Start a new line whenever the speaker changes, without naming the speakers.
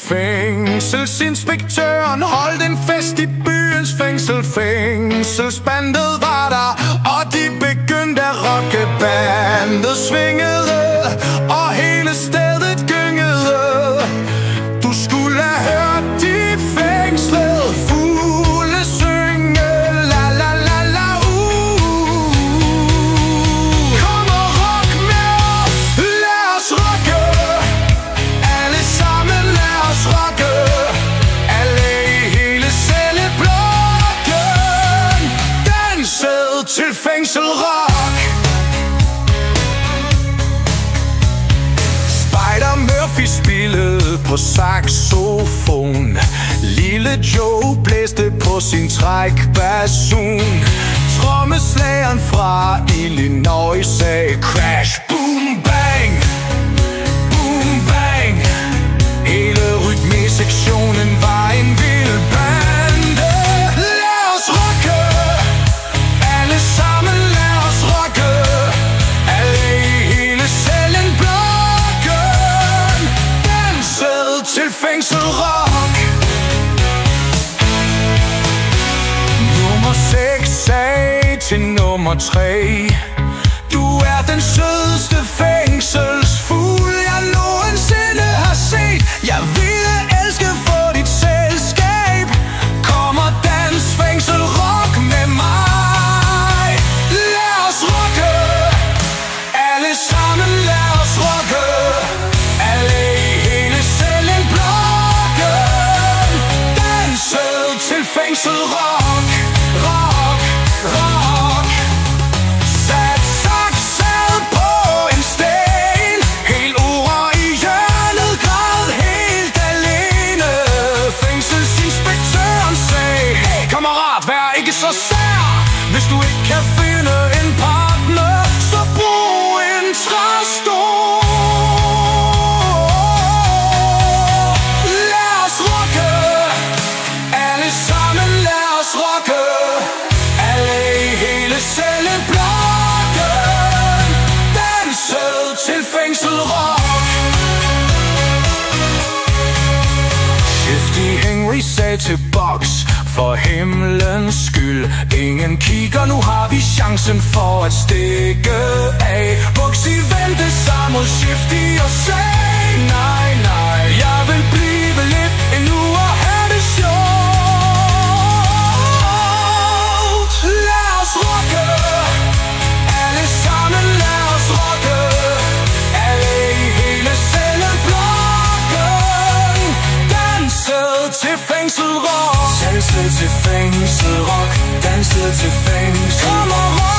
Fængselsinspektøren holdt en fest i byens fængsel. Fængselsbandet var der, og de begyndte at rocke. Bandet svingede, og hele stedet gyngede. Du skulle have hørt de fængslede fugle synge la la la la Kom og rock med os, lad os rocke. Alle sammen lad os rocke. Alle i hele celleblokken dansede til fængselrock. Spider Murphy spillede på saxofon. Lille Joe blæste på sin trækbasun. Trommeslageren fra Illinois sagde crash, boom, bang, boom, bang. Hele rytmesektionen var en vild bande. Lad os rocke, alle sammen lad os rocke. Alle i hele cellen blokken dansede til fængselrock. Nummer 6 sagde til nummer 3: du er den sødeste fængselsfugl, jeg nogensinde har set. Jeg ville elske for dit selskab. Kom og dans fængselrock med mig. Lad os rocke, alle sammen lad os rocke. Alle i hele cellen blokken dansede til fængselrock. Rock, rock. Sat sakset på en sten. Helt ord i hjørnet græd helt alene. Fængselsinspektøren sagde: hey kammerat, vær ikke så sær. Hvis du ikke kan finde en partner, så brug en træstol. Lad os rocke, alle sammen lad os rocke. Alle i hele celleblokken dansede til fængselrock. Shifty Henry sagde til Box: for himlens skyld, ingen kigger, nu har vi chancen for at stikke af. Bugsy vendte sig mod Shifty og sagde: nej, nej, jeg vil blive lidt endnu og have det sjovt. Lad os rocke, alle sammen lad os rocke. Alle i hele celleblokken dansede til fængselrock. Dansede til fængselrock, dansede til fængsel. Kom og rock